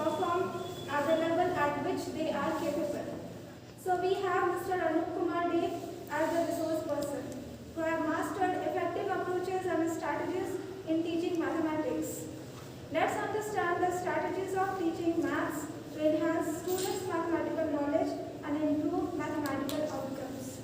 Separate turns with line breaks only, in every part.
perform at the level at which they are capable. So we have Mr. Anup Kumar Dev as the resource person, who have mastered effective approaches and strategies in teaching mathematics. Let's understand the strategies of teaching maths to enhance students' mathematical knowledge and improve mathematical outcomes.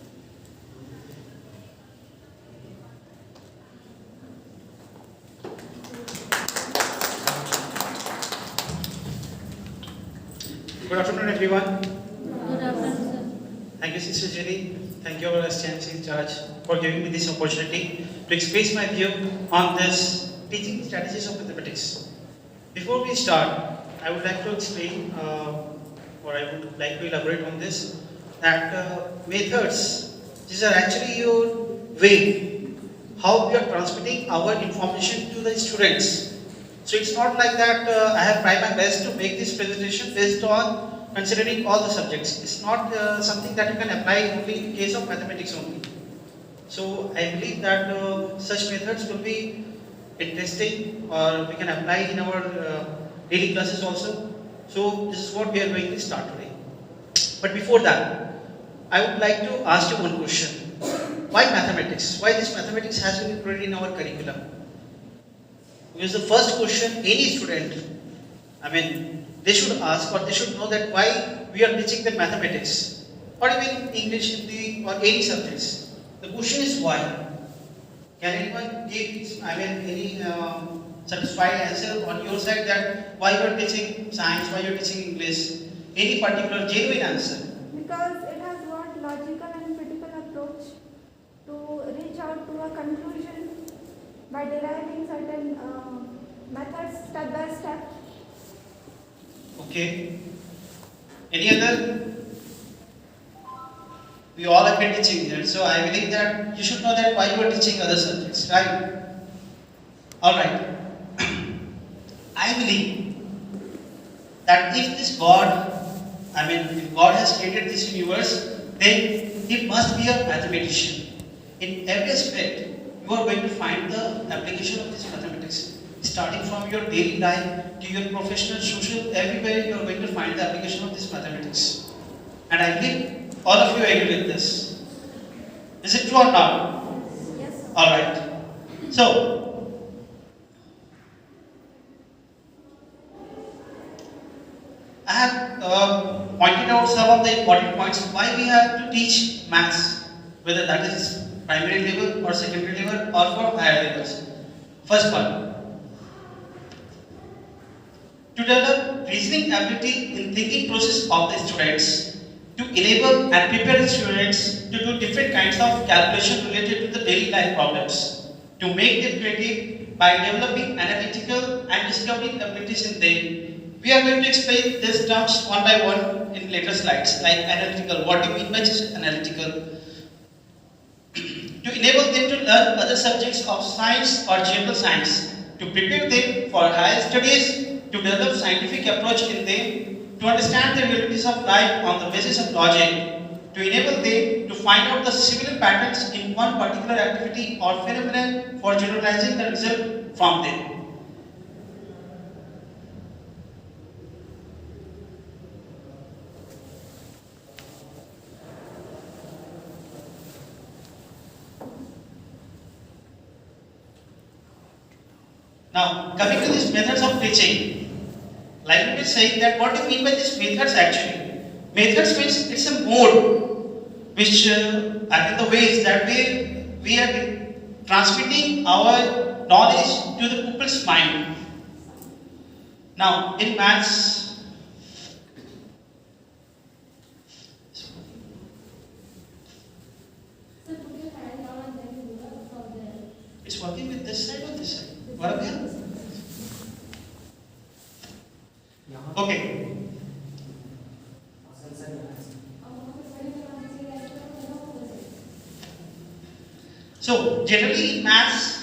Good afternoon, everyone.
Good afternoon, sir.
Thank you, Sister Jenny. Thank you, our assistant in charge, for giving me this opportunity to express my view on this teaching strategies of mathematics. Before we start, I would like to explain, or I would like to elaborate on this, that methods, these are actually your way, how we are transmitting our information to the students. So it's not like that I have tried my best to make this presentation based on considering all the subjects. It's not something that you can apply only in case of mathematics only. So I believe that such methods will be interesting, or we can apply in our daily classes also. So this is what we are going to start today. But before that, I would like to ask you one question. Why mathematics? Why this mathematics has been included in our curriculum? Because the first question any student, they should ask, or they should know, that why we are teaching them mathematics, or even English, Hindi, or any subjects. The question is why. Can anyone give any satisfied answer on your side, that why you are teaching science, why you are teaching English? Any particular genuine answer?
Because it has got logical and critical approach to reach out to a conclusion by deriving certain methods step by step.
Okay. Any other? We all have been teaching here, so I believe that you should know that why you are teaching other subjects, right? Alright. I believe that if this God, if God has created this universe, then He must be a mathematician. In every aspect, you are going to find the application of this mathematics. Starting from your daily life to your professional, social, everywhere you are going to find the application of this mathematics. And I believe all of you agree with this. Is it true or not?
Yes.
Alright. So, I have pointed out some of the important points why we have to teach maths, whether that is primary level or secondary level or for higher levels. First one, to develop reasoning ability in thinking process of the students, to enable and prepare the students to do different kinds of calculation related to the daily life problems, to make them creative by developing analytical and discovering abilities in them. We are going to explain these terms one by one in later slides, like analytical. What do you mean by this analytical? To enable them to learn other subjects of science or general science, to prepare them for higher studies, to develop scientific approach in them, to understand the realities of life on the basis of logic, to enable them to find out the similar patterns in one particular activity or phenomenon for generalizing the result from them. Now, coming to these methods of teaching, like we were saying, that what do you mean by these methods actually? Methods means it's a mode which are in the ways that we are transmitting our knowledge to the pupil's mind. Now, in maths, it's working with this side or this side? What are they? Okay. So generally in maths,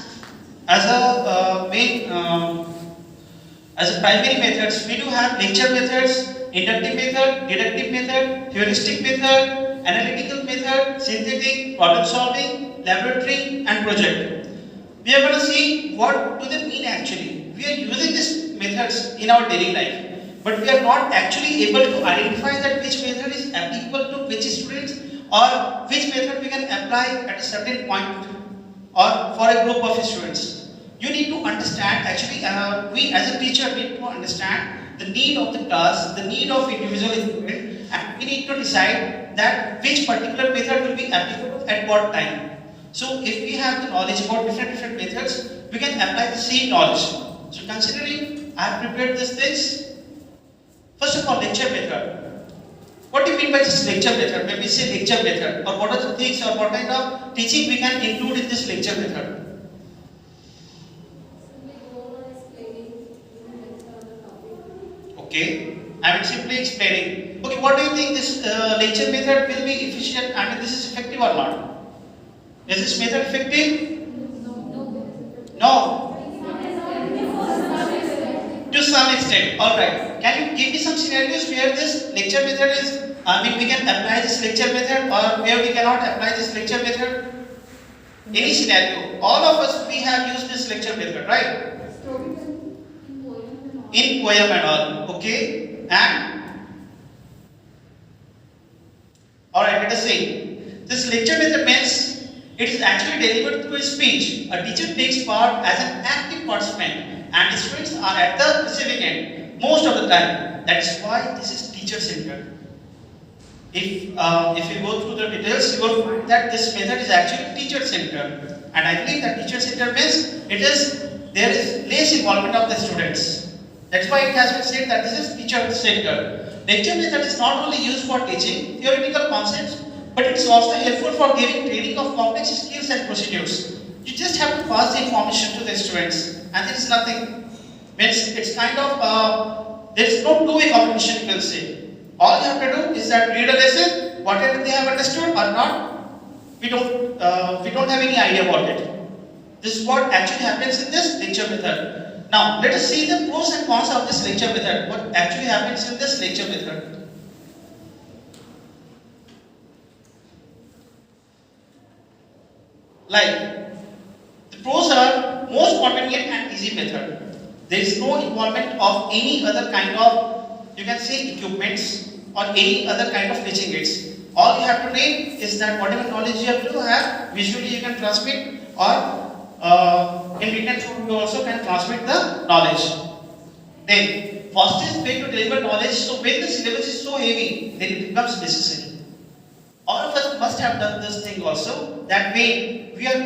as a primary methods, we do have lecture methods, inductive method, deductive method, heuristic method, analytical method, synthetic, problem solving, laboratory, and project. We are going to see what do they mean actually. We are using these methods in our daily life, but we are not actually able to identify that which method is applicable to which students or which method we can apply at a certain point or for a group of students. You need to understand, actually we as a teacher need to understand the need of the class, the need of individual student, and we need to decide that which particular method will be applicable at what time. So if we have the knowledge about different methods, we can apply the same knowledge. So considering I have prepared these things, first of all, lecture method. What do you mean by this lecture method? When we say lecture method, or what are the things or what kind of teaching we can include in this lecture method? Okay, I am simply explaining. Okay, what do you think this lecture method will be efficient? I mean, this is effective or not? Is this method effective? No. To some extent. Alright. Can you give me some scenarios where this lecture method is, we can apply this lecture method, or where we cannot apply this lecture method? Any scenario. All of us, we have used this lecture method, right? In poem and all. Okay. And? Alright, let us say. This lecture method means it is actually delivered through a speech. A teacher takes part as an active participant, and the students are at the receiving end most of the time. That's why this is teacher-centered. If you go through the details, you will find that this method is actually teacher-centered. And I believe that teacher-centered means there is less involvement of the students. That's why it has been said that this is teacher-centered. Lecture method is not only used for teaching theoretical concepts, but it is also helpful for giving training of complex skills and procedures. You just have to pass the information to the students, and there is nothing. Means it's kind of there is no two-way communication, you can say. All you have to do is that read a lesson, whatever they have understood or not, we don't have any idea about it. This is what actually happens in this lecture method. Now let us see the pros and cons of this lecture method. What actually happens in this lecture method? Like, the pros are most convenient and easy method. There is no involvement of any other kind of, you can say, equipments or any other kind of teaching aids. All you have to need is that whatever knowledge you have to have, visually you can transmit, or in written form you also can transmit the knowledge. Then, fastest way to deliver knowledge. So when the syllabus is so heavy, then it becomes necessary. All of us must have done this thing also, that when we are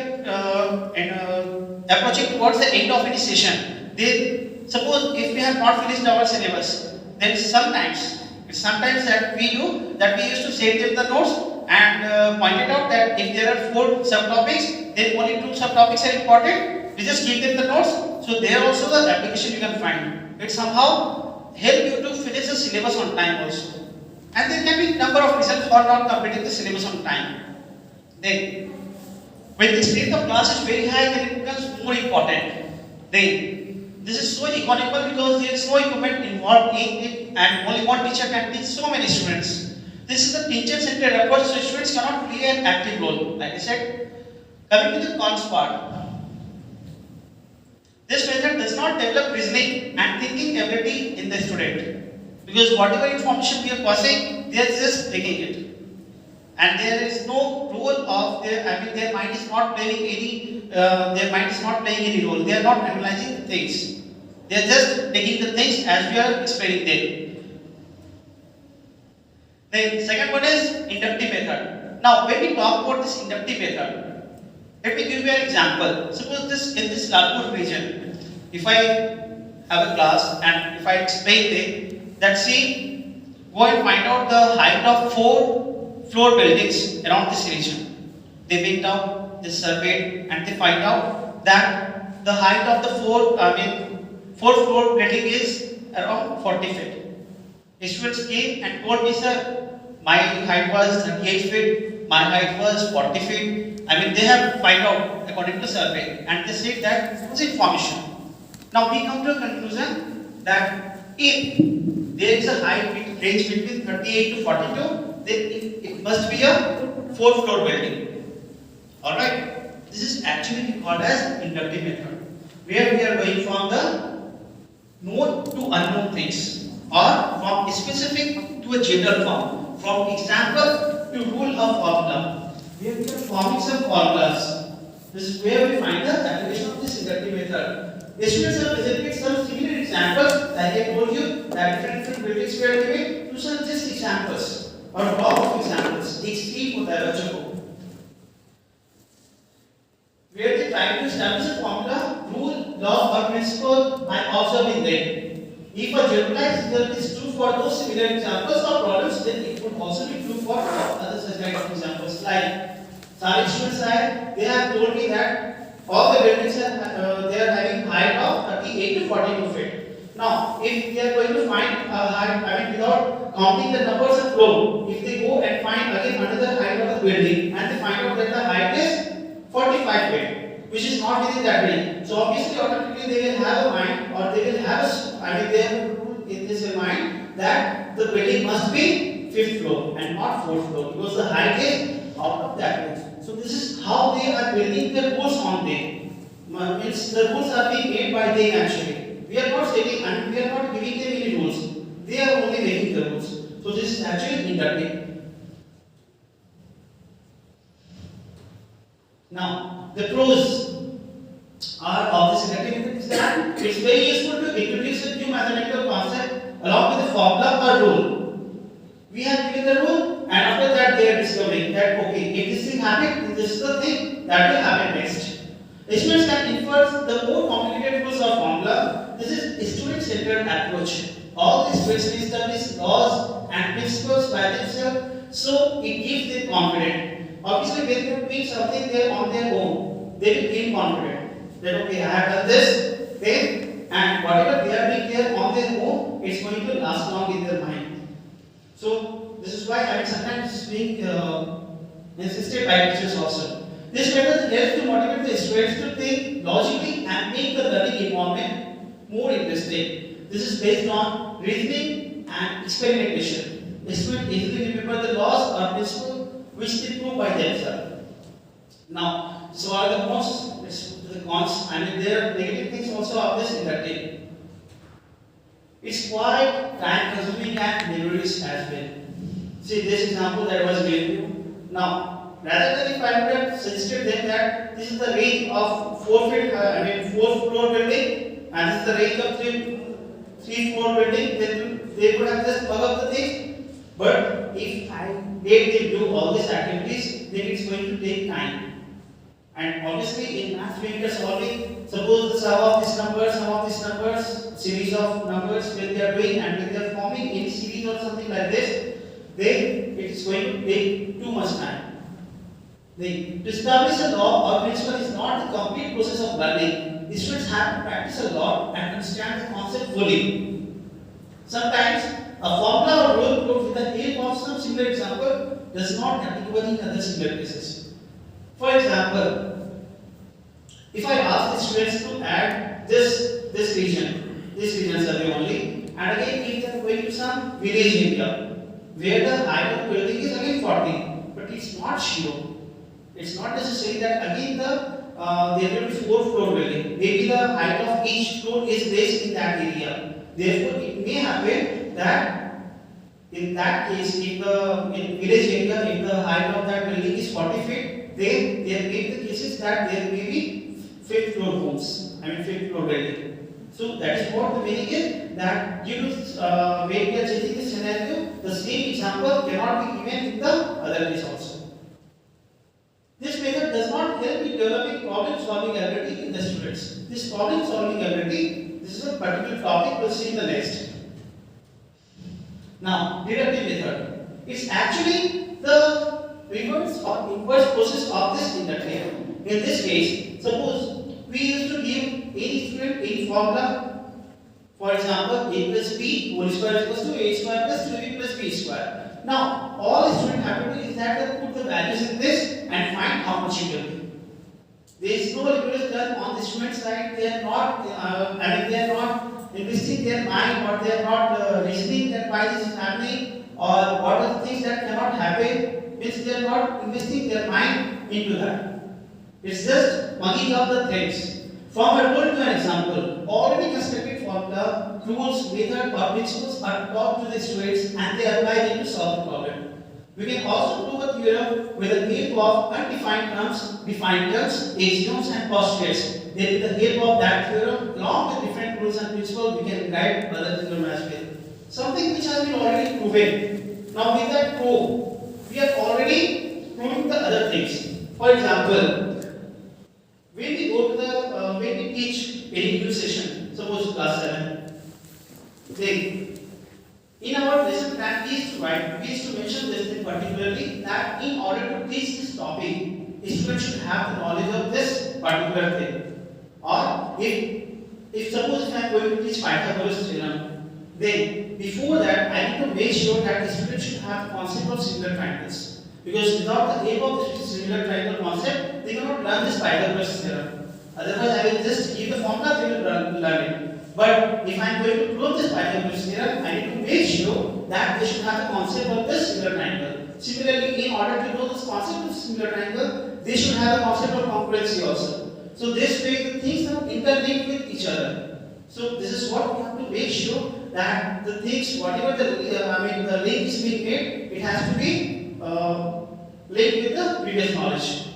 approaching towards the end of any session, then suppose if we have not finished our syllabus, then sometimes that we do, that we used to save them the notes and point it out that if there are 4 subtopics, then only 2 subtopics are important. We just give them the notes. So there also the application you can find. It somehow help you to finish the syllabus on time also. And there can be number of reasons for not completing the syllabus on time. Then, when the strength of class is very high, then it becomes more important. Then, this is so economical because there is no equipment involved in it, and only one teacher can teach so many students. This is the teacher-centered approach, so students cannot play an active role. Like I said, coming to the cons part. This method does not develop reasoning and thinking ability in the student. Because whatever information we are passing, they are just taking it. And there is no role of their mind is not playing any role. They are not analyzing the things. They are just taking the things as we are explaining them. Then second one is inductive method. Now when we talk about this inductive method, let me give you an example. Suppose in this Lalpur region, if I have a class and if I explain them, that see, go and find out the height of 4 floor buildings around this region. They went out, they surveyed, and they find out that the height of the 4 floor building is around 40 feet. The students came and told me, sir, my height was 38 feet, my height was 40 feet. They have find out according to survey, and they said that it was information. Now we come to a conclusion that if there is a height range between 38 to 42, then it must be a 4-floor building. Alright, this is actually called as inductive method, where we are going from the known to unknown things. or from specific to a general form, from example to rule of formula. Where we are forming some formulas. This is where we find the application of this inductive method. Students have presented some similar examples, like I told you that different buildings were given to some just examples or block of examples. Extreme होता है बच्चों को. Where they try to establish a formula, rule, law or principle by observing them. If a generalized result is true for those similar examples or problems, then it would also be true for other such kind of examples. Like some students they have told me that all the buildings are they are having height of 38 to 42 feet. Now, if they are going to find height, I mean without counting the numbers of floor, if they go and find again another height of the building and they find out that the height is 45 feet, which is not within that range. So obviously, automatically they will have a mind, or they will have they have a rule in this mind that the building must be 5th floor and not 4th floor because the height is out of that range. So this is how they are building their rules on them. Means the rules are being made by them actually. We are not setting and we are not giving them any rules. They are only making the rules. So this is actually inductive. Now, the pros are of this inductive method is that it's very useful to introduce a new mathematical concept along with a formula or rule. We have given the rule and after that they are discovering that okay, if this thing happened, then this is the thing that will happen next. Students can infer the more complicated rules or formula. This is a student-centered approach. All the students will establish laws and principles by themselves, so it gives them confidence. Obviously, when they are doing something there on their own, they will gain confidence that okay, I have done this, then, and whatever they are doing there on their own, it's going to last long in their mind. So this is why I mean sometimes it's being insisted by teachers also. This method helps to motivate the students to think logically and make the learning environment more interesting. This is based on reasoning and experimentation. The students easily remember the laws or principles which they prove by themselves. Now, so are the cons. Let's go to the cons. I mean, there are negative things also of this inductive. It's quite time consuming and laborious as well. See this example that was given to you. Now, rather than if I would have suggested them that this is the range of 4th floor building and this is the range of 3 floor building, then they would have just plug up the things. But if I made them do all these activities, then it's going to take time. And obviously in math when we are solving, suppose the sum of these numbers, series of numbers when they are doing and when they are forming in series or something like this, then it is going to take too much time. To establish a law or principle is not the complete process of learning. The students have to practice a lot and understand the concept fully. Sometimes a formula or rule proved with the help of some similar example does not applicable in other similar cases. For example, if I ask the students to add this region survey only, and again if they are going to some village area where the height of the building is again 40, but it's not sure. It's not necessary that again there will be 4 floor building. Maybe the height of each floor is based in that area. Therefore, it may happen that in that case, if in village area, if the height of that building is 40 feet, then there may be the cases that there may be 5th floor homes. 5th floor building. So that is what the meaning is that due to when we are changing this scenario, the same example cannot be given in the other case also. This method does not help in developing problem-solving ability in the students. This problem-solving ability, this is a particular topic we'll see in the next. Now, deductive method. It's actually the reverse or inverse process of this inductive. In this case, suppose we used to give any student any formula. For example, a plus b whole square is equals to a square plus 2b plus b square. Now, all the student have to do is that they put the values in this and find how much it will be. There is no rigorous done on the student side. They are not, they are not investing their mind, or they are not reasoning that why this is happening, or what are the things that cannot happen. Means they are not investing their mind into that. It's just mugging up the things. From a rule to an example, already constructed formula, rules, method or principles are taught to the students and they apply them to solve the problem. We can also prove a theorem with the help of undefined terms, defined terms, axioms and postulates. Then with the help of that theorem, along with different rules and principles, we can write other theorem as well. Something which has been already proven. Now with that proof, we are already proving the other things. For example, when we go to the when we teach any new session, suppose class 7, then in our lesson plan we used to mention this thing particularly that in order to teach this topic, student should have the knowledge of this particular thing. Or if suppose if I am going to teach Pythagoras theorem, then before that I need to make sure that the student should have the concept of similar triangles. Because without the help of the similar triangle concept, they cannot learn this Pythagoras theorem. Otherwise, I will just give the formula, they will learn it. But if I am going to prove this Pythagoras theorem, I need to make sure that they should have the concept of this similar triangle. Similarly, in order to know this concept of similar triangle, they should have the concept of congruency also. So this way, the things are interlinked with each other. So this is what we have to make sure that the things, whatever the link is being made, it has to be linked with the previous knowledge.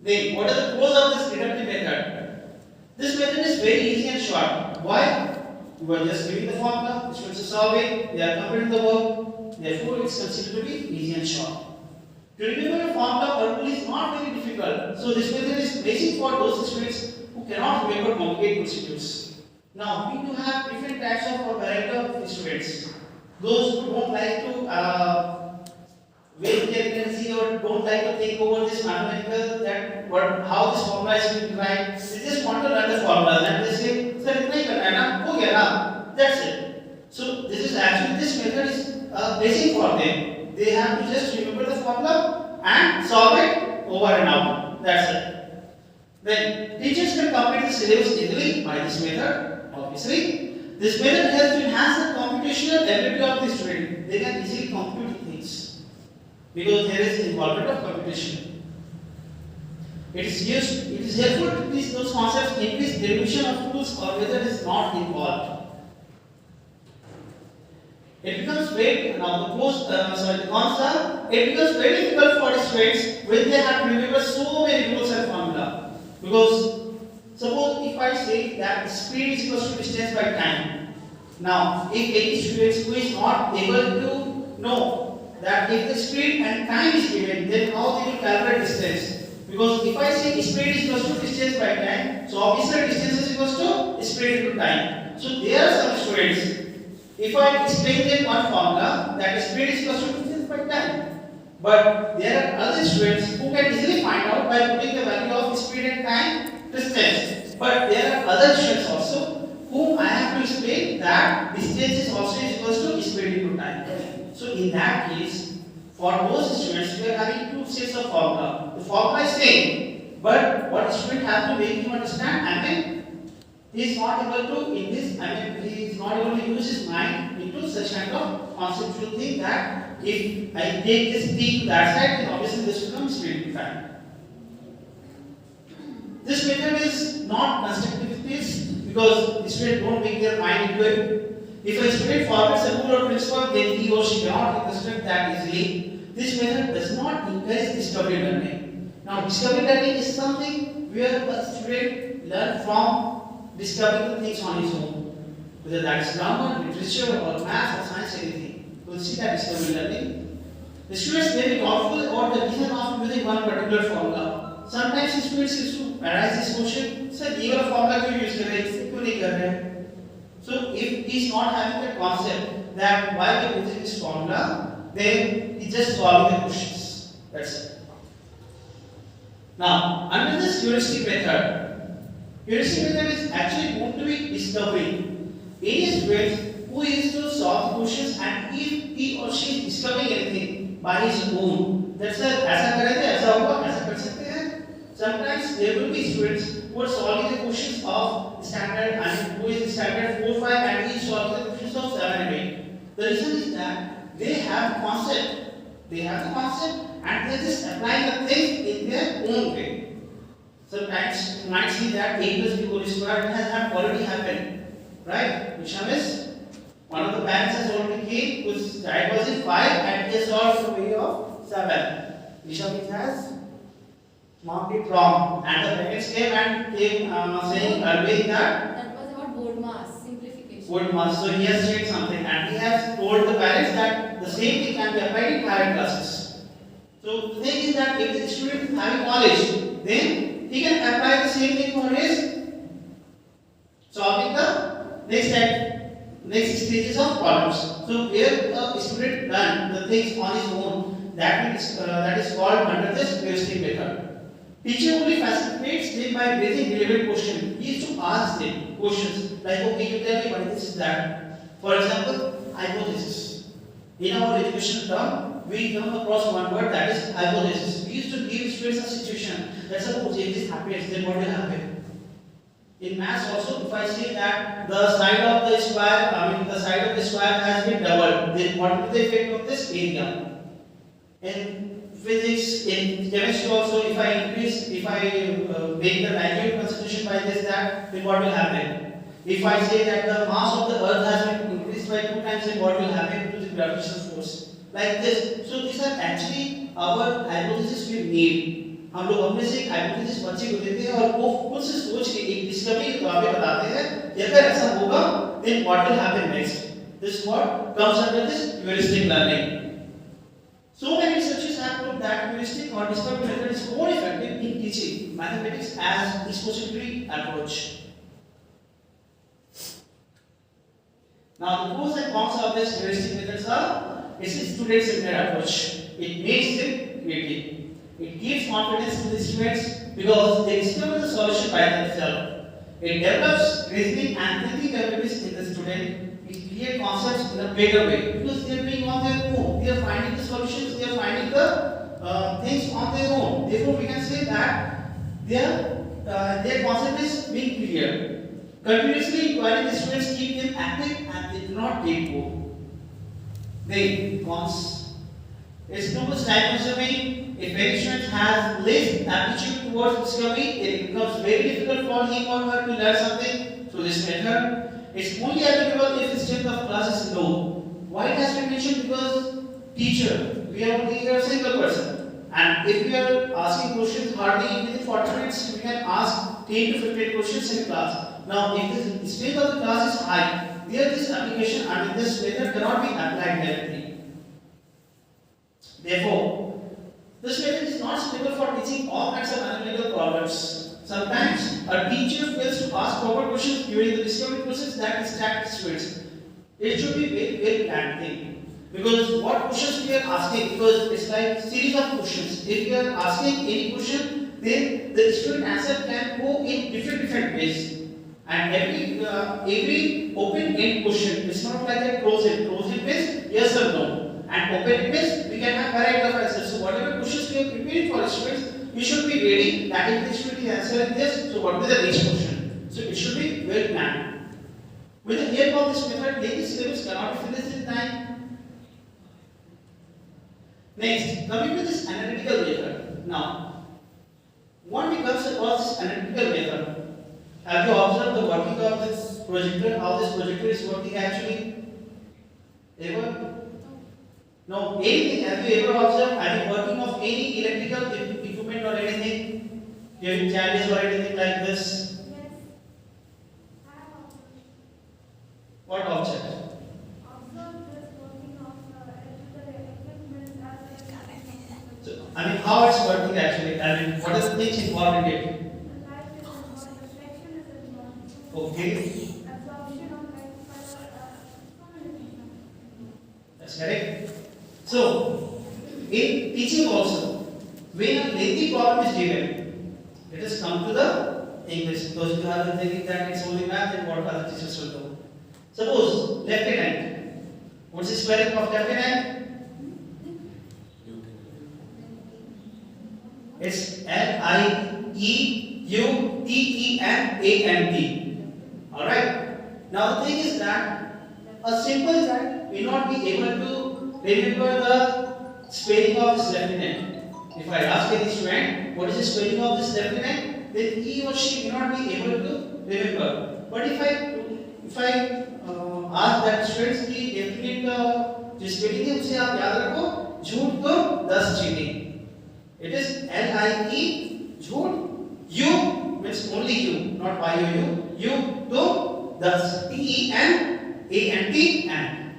Then, what are the pros of this deductive method? This method is very easy and short. Why? You are just giving the formula, the students are solving, they are completing the work, therefore it is considered to be easy and short. To remember a formula or rule is not very difficult, so this method is basic for those students who cannot remember complicated procedures. Now, we do have different types of variety of students. Those who don't like to wait tendency or don't like to think over this mathematical that how this formula is being derived. They just want to learn the formula and they say, "Sir, itna hi karna hai na, ho gaya na." That's it. So this method is basic for them. They have to just remember the formula and solve it over and out. That's it. Then teachers can complete the syllabus easily by this method. Obviously, this method helps to enhance the computational ability of the student. They can easily compute things because there is involvement of computation. It is helpful to teach those concepts in which derivation of tools or method is not involved. It becomes very it becomes very difficult for students when they have to remember so many rules and formula. Because suppose if I say that speed is equal to distance by time. Now, if any student who is not able to know that if the speed and time is given, then how they will calculate distance? Because if I say speed is equal to distance by time, so obviously distance is equal to speed into time. So there are some students, if I explain them one formula that speed is equal to distance by time, but there are other students who can easily find out by putting the value of speed and time distance. But there are other students also whom I have to explain that distance is also equal to speed into time. So in that case, for those students, we are having two sets of formula. The formula is same, but what student have to make him understand, he is not able to he is not able to use his mind into such kind of conceptual thing that if I take this t to that side, then obviously this becomes speed into time. This method is not constructivist because the student don't make their mind into it. If a student forgets a rule or principle, then he or she cannot reconstruct that easily. This method does not encourage discovery learning. Now, discovery learning is something where a student learns from discovering the things on his own. Whether that is grammar, literature, or math, or science, anything. We will see that discovery learning. The students may be doubtful about the reason of using one particular formula. Sometimes students used to arise this question, "Sir, ये वाला formula क्यों use कर रहे हैं? इससे क्यों नहीं कर रहे हैं?" So if he is not having that concept that why we are using this formula, then he just solving the questions. That's it. Now, under this heuristic method is actually going to be discovery. Any student who is to solve questions and if he or she is discovering anything by his own, that's a ऐसा करेंगे, ऐसा होगा, ऐसा कर सकते हैं. Sometimes there will be students who are solving the questions of standard and who is standard 4, 5 and he is solving the questions of 7 and 8. The reason is that they have the concept and they just apply the things in their own way. Sometimes you might see that a plus b whole square has already happened, right? Visham is one of the parents has already came whose child was in 5 and they solved the way of 7. Visham has marked it wrong, and the parents came and came saying arguing that
That was about board mass simplification.
would must. So he has said something, and he has told the parents that the same thing can be applied in higher classes. So the thing is that if the student is having knowledge, then he can apply the same thing for his solving the next stages of problems. So where a student learn the things on his own, that is called under this heuristic method. Teacher only facilitates them by raising relevant questions. He is to ask them questions like, okay, you tell me what this is that. For example, hypothesis. In our educational term, we come across one word that is hypothesis. We used to give students a situation. Let's suppose if this happens, then what will happen? In maths also, if I say that the side of the square, the side of the square has been doubled, then what will be the effect of this area? In physics, in chemistry also, if I make the magnitude concentration by this, that, then what will happen? If I say that the mass of the earth has been increased by 2 times, then what will happen to the gravitational force? Like this. So these are actually our hypothesis we need. हम लोग अपने से एक hypothesis बच्चे को देते हैं और वो खुद से सोच के एक डिस्कवरी के तौर पे बताते हैं कि अगर ऐसा होगा then what will happen next. This what comes under this heuristic learning. So many researchers have proved that heuristic or discovery method is more effective in teaching mathematics as expository approach. Now the pros and cons of this heuristic methods are: it's a student-centered approach. It makes them creative. It gives confidence to the students because they discover the solution by themselves. It develops reasoning and thinking abilities in the student. It creates concepts in a better way because they are being on their own. They are finding the solutions. They are finding the things on their own. Therefore, we can say that their concept is being clear. Continuously inquiring the students keep them active and they do not get bored. Then cons. It's too much time consuming. If any student has less aptitude towards discovery, it becomes very difficult for him or her to learn something through this method. It's only applicable if the strength of class is low. Why it has been mentioned? Because teacher, we are only a single person. And if we are asking questions hardly within 40 minutes, we can ask 10 to 15 questions in class. Now, if the strength of the class is high, there this application and this method cannot be applied directly. Therefore, this method is not suitable for teaching all kinds of analytical problems. Sometimes a teacher fails to ask proper questions during the discovery process that distracts students. It should be very well planned thing. Because what questions we are asking, because it's like series of questions. If we are asking any question, then the student answer can go in different ways. And every open-end question is not like a closed-end. Closed-end means yes or no. And open means we can have variety of answers. So whatever questions we are preparing for students, we should be ready that if the student is answering this, so what will be the next question? So it should be well planned. With the help of this method, daily syllabus cannot be finished in time. Next, coming to this analytical method. Now, one becomes across this analytical method. Have you observed the working of this projector? How this projector is working actually? Ever? No, anything. Have you ever observed? Have you working of any electrical equipment or anything? During challenges or anything like this?
Yes. I have observed.
What object?
Observed this working of electrical equipment as a
So, how it's working actually? What are the things involved in it?
the light is involved, reflection is involved.
Okay,
Absorption of light by so many things.
that's correct. So, in teaching also, when a lengthy problem is given, let us come to the English. Those who have been thinking that it's only math, then what other teachers will do? Suppose lieutenant. What's the spelling of lieutenant? It's L-I-E-U-T-E-N-A-N-T. Alright? Now the thing is that a simple child will not be able to remember the spelling of this lieutenant. If I ask any student what is the spelling of this definite, then he or she may not be able to remember. But if I ask that students की definite का जो spelling है उसे आप याद रखो, झूठ तो 10 चीटी. It is LIE झूठ. You means only you, not YOU. You तो 10 TEN and.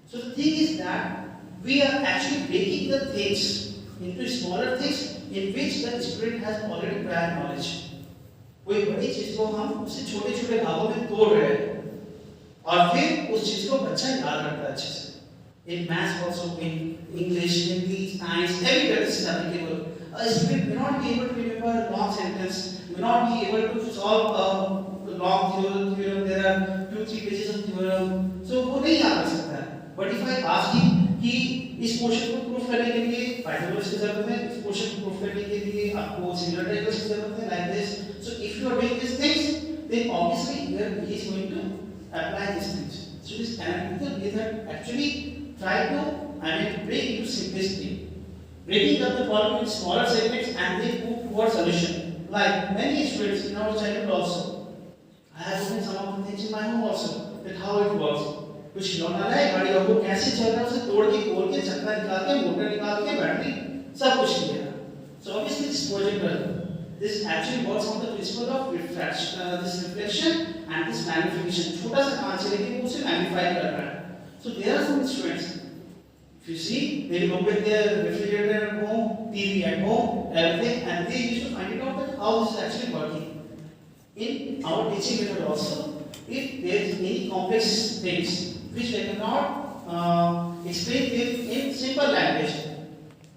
So the thing is that we are actually breaking the things into smaller things in which the student has already prior knowledge. कोई बड़ी चीज को हम उसे छोटे छोटे भागों में तोड़ रहे हैं और फिर उस चीज को बच्चा याद रखता है अच्छे से. In maths also, in English, Hindi, science, everywhere this is applicable. A student may not be able to remember a long sentence, may not be able to solve a long theorem. There are 2-3 pages of theorem, so वो नहीं याद रख सकता है. But if I ask him कि इस question को proof करने के लिए पाइथागोरस की जरूरत है, इस क्वेश्चन को प्रूफ करने के लिए आपको सिमिलर ट्रायंगल्स की जरूरत है, like this. So if you are doing these things, then obviously here he is going to apply these things. So this analytical method actually try to break into simplicity, breaking up the problem in smaller segments and then move towards solution. Like many students in our childhood also, I have seen some of the things in my home also, that how it works. कुछ खिलौना लाए, गाड़ी को कैसे चल रहा है उसे तोड़ के खोल के चक्का निकाल के मोटर निकाल के बैटरी सब कुछ किया. So obviously this projector, this actually works on the principle of reflection and this magnification. छोटा सा कांच लेके वो उसे magnify कर रहा है. So there are some students, if you see, they look at their refrigerator at home, TV at home, everything, and they used to find it out that how this is actually working. In our teaching method also, if there is any complex things which I cannot explain in simple language,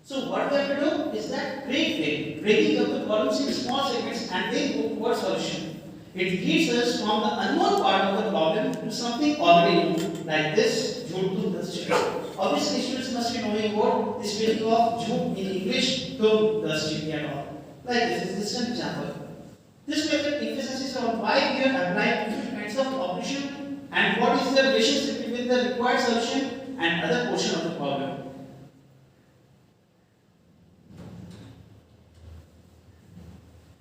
so what we have to do is that breaking up the problems in small segments and then move towards solution. It leads us from the unknown part of the problem to something already known, like this झूठ to 10 चीटी. Obviously, students must be knowing what the spelling of झूठ in English to 10 चीटी and all. Like this is just an example. This method emphasizes on why we are applying different kinds of operation and what is the relationship between the required solution and other portion of the problem.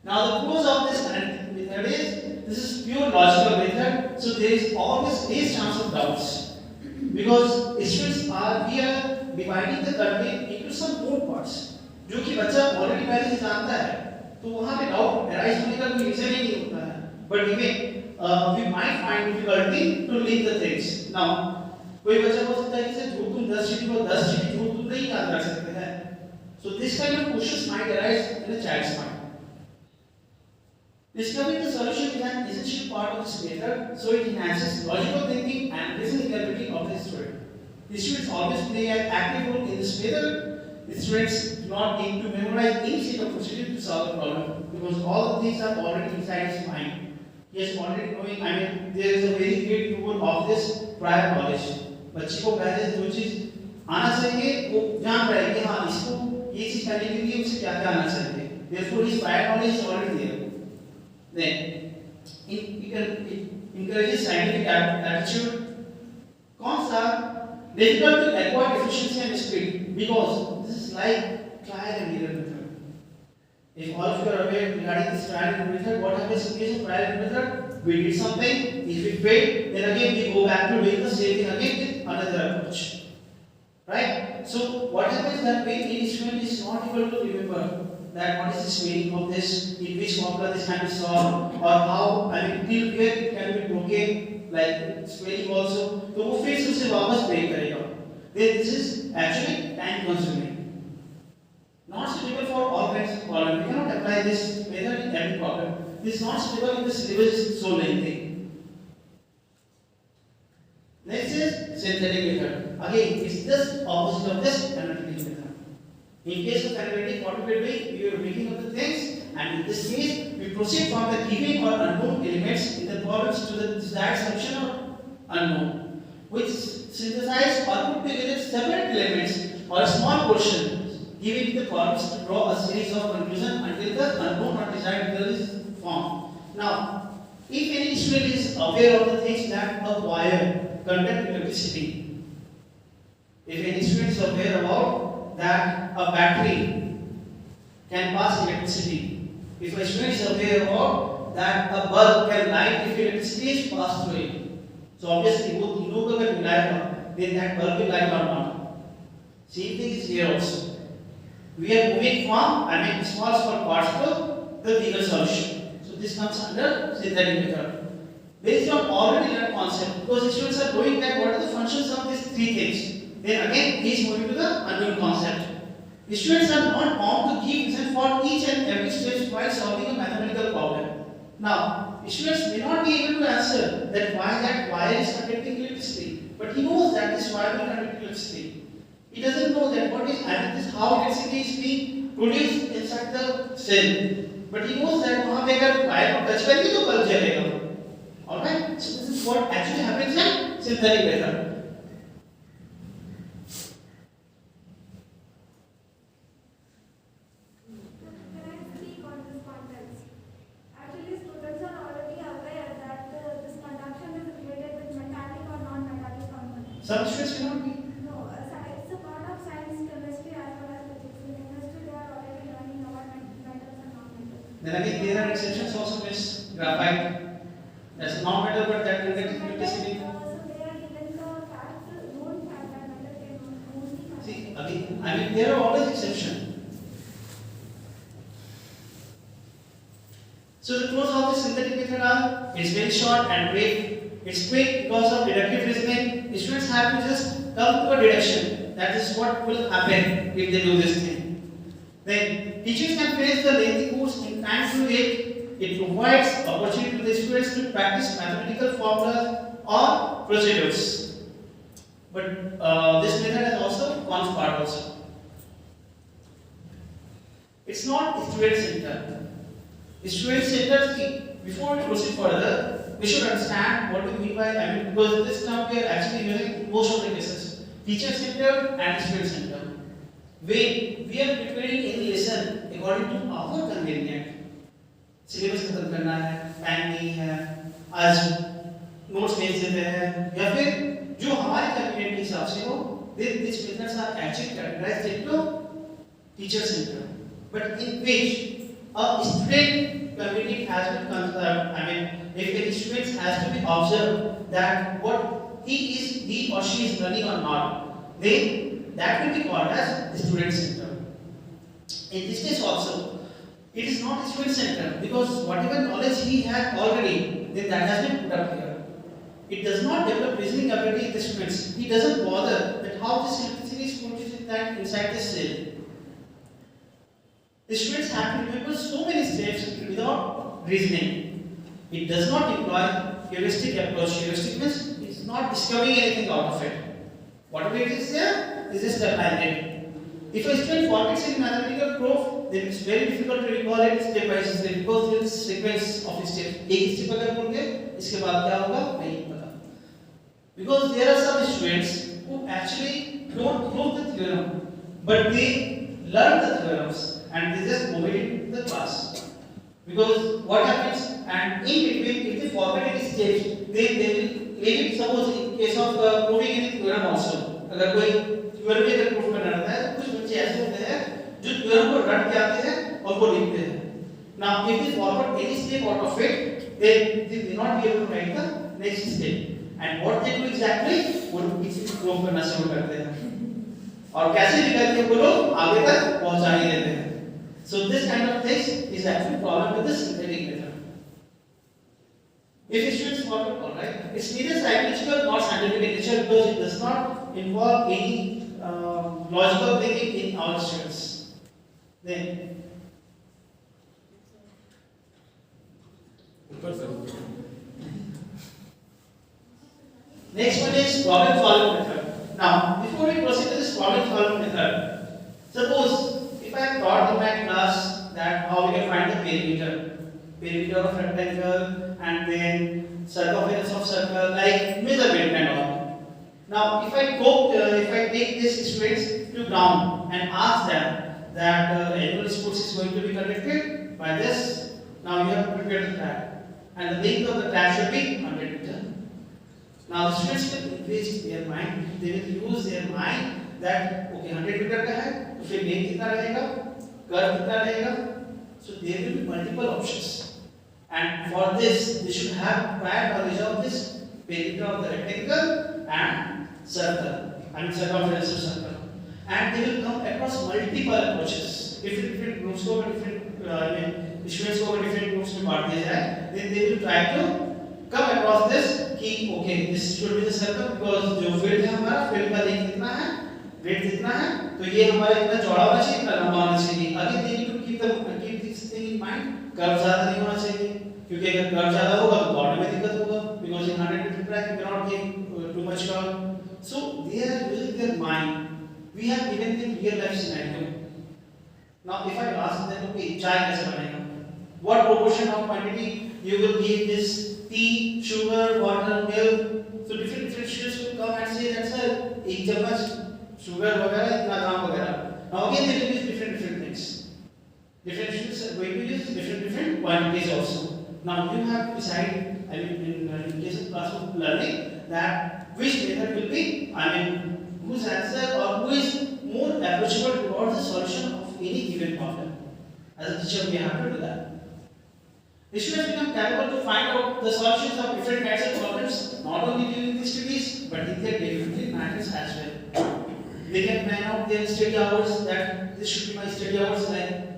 Now the pros of this analytical method is this is pure logical method, so there is always least chance of doubts because students we are dividing the content into some more parts जो कि बच्चा already पहले से जानता है, तो वहाँ पे डाउट arise होने का कोई रीजन ही नहीं होता है. But even we might find difficulty to link the things. Now कोई बच्चा बोल सकता है कि सर झूठ तुम 10 चीटी को 10 चीटी झूठ तुम नहीं याद रख सकते हैं. So this kind of questions might arise in a child's mind. Discovering the solution is an essential part of this method, so it enhances logical thinking and reasoning ability of the student. The students always play an active role in this method. The students do not need to memorize any set of procedure to solve the problem because all the things are already inside his mind. He is already knowing. There is a very great tool of this prior knowledge. बच्चे को पहले जो चीज आना चाहिए वो जान रहा है कि हाँ इसको ये चीज करने के लिए उसे क्या क्या आना चाहिए. Therefore, his prior knowledge is already there. Then, it encourages scientific attitude. Cons are difficult to acquire efficiency and speed because this is like trial and error method. If all of you are aware regarding this trial and error method, what happens in case of trial and error method? We did something, if it failed, then again we go back to doing the same thing again with another approach. Right? So what happens that way any student is not able to remember that what is the meaning of this, in which formula this can be solved, or how, till where it can be broken, like spelling also. तो वो फिर से उसे वापस break करेगा. Then this is actually time consuming. Not suitable for all kinds of problems. We cannot apply this method in every problem. This is not suitable if the syllabus is so lengthy. Next is synthetic method. Again, it's just opposite of this analytic method. In case of analytic, what we are doing, we are making up the things, and in this case, we proceed from the given or unknown elements in the problems to the desired solution or unknown, which synthesize or put together separate elements or a small portion given in the problems to draw a series of conclusions until the unknown or desired result is formed. Now, if any student is aware of the things that a wire conduct electricity, if any student is aware about that a battery
can pass electricity. If a student is aware of that a bulb can light if electricity is passed through it. So obviously वो तीनों को अगर मिलाएगा, then that bulb will light or not. Same thing is here also. We are moving from small particle to the bigger solution. So this comes under synthetic method. Based on already learned concept, because the students are knowing that what are the functions of these three things. Then again, he is moving to the unknown concept. The students are not bound to give reason for each and every stage while solving a mathematical problem. Now, the students may not be able to answer that wire is conducting electricity, but he knows that this wire will conduct electricity. He doesn't know that how electricity is being produced inside the cell, but he knows that वहाँ पे अगर wire को touch करेंगे तो bulb जलेगा. Alright, so this is what actually happens in synthetic method.
Can I speak on this context? Actually, students are already aware that this conduction is related with metallic or non-metallic components.
Some students may not be.
No, it's a part of science, chemistry as well as physics. In chemistry, they are already learning about metals and non-metals.
Then again, there are exceptions also, Miss Graphite. That's a non-metal, but that conducts electricity.
So they are given the fact, known fact that metal can only conduct.
See, again, there are always exceptions. So the pros of the synthetic method are it's very short and brief. It's quick because of deductive reasoning. The students have to just come to a deduction. That is what will happen if they do this thing. Then teachers can finish the lengthy course in time to it. It provides opportunity to the students to practice mathematical formulas or procedures. But this method has also cons part also. It's not student-centered. Student-centered, before we proceed further, we should understand what we mean by, because this term we are actually using in most of the cases. Teacher-centered and student-centered. When we are preparing any lesson according to our convenience, syllabus खत्म करना है, time नहीं है, आज notes भेज देते हैं, या फिर जो हमारे कन्वीनियंट के हिसाब से हो, then these methods are actually categorized into teacher centered, but in which a student community has been if a student has to be observed that what he or she is learning or not, then that will be called as student centered. In this case also, it is not student centered because whatever knowledge he had already, then that has been put up here. It does not develop reasoning ability in the students. He doesn't bother that how this electricity is produced inside the cell. The students have to remember so many steps without reasoning. It does not employ heuristic approach. Heuristic means it's not discovering anything out of it. Whatever it is there, is just applying it. If a student forgets any mathematical proof, then it's very difficult to recall it step by step because there is sequence of steps. एक step अगर भूल गए, इसके बाद क्या होगा नहीं पता. Because there are some students who actually don't prove the theorem, but they learn the theorems and they just move it into the class. Because what happens, and in between, if they forget any steps, then they will maybe suppose in case of proving any theorem also. अगर कोई theorem अगर prove करना रहता है, तो कुछ बच्चे ऐसे होते हैं जो theorem को रट के आते हैं और वो लिखते हैं. Now, if they forget any step out of it, then they will not be able to write the next step. And what they do exactly, वो किसी को prove करना शुरू करते हैं. और कैसे भी करके वो लोग आगे तक पहुंचा ही देते हैं. So this kind of things is actually problem with the synthetic method. If a student forget, all right, it's neither psychological nor scientific in nature because it does not involve any logical thinking in our students. Then. Next one is problem solving method. Now, before we proceed to this problem solving method, suppose if I have taught in my class that how we can find the perimeter of rectangle and then circumference of circle, like measurement and all. Now, if I take these students to ground and ask them that annual sports is going to be conducted by this, now you have to prepare the track, and the length of the track should be 100 meters. Now the students will engage their mind, they will use their mind that okay 100 metre का है तो फिर length कितना रहेगा, curve कितना रहेगा? So there will be multiple options, and for this they should have prior knowledge of this perimeter of the rectangle and circle, I mean circumference of circle, and they will come across multiple approaches. Different groups को different students को different groups में बांट दिया जाए, then they will try to come across this कि okay this should be the circle because जो field है हमारा field का length कितना है, width कितना है, तो ये हमारा इतना चौड़ा होना चाहिए, इतना लंबा होना चाहिए. Again they need to keep this thing in mind. Curve ज़्यादा नहीं होना चाहिए, क्योंकि अगर कर्व ज़्यादा होगा तो बॉडी में दिक्कत होगा, because in 100-meter track you cannot give too much curve. So they are using their mind. We have given them real life scenario. Now if I ask them, okay, चाय कैसे बनेगा? What proportion of quantity you will give this tea, sugar, water, milk? So different students will come and say that sir, एक चम्मच sugar वगैरह इतना ग्राम वगैरह. Now again they will use different things. Different students are going to use different quantities also. Now you have to decide, I mean in case of classroom learning, that which method will be, I mean whose answer or who is more approachable towards the solution of any given problem. As a teacher we have to do that. The students become capable to find out the solutions of different kinds of problems, not only during the studies but in their daily routine matters as well. They can plan out their study hours, that this should be my study hours, like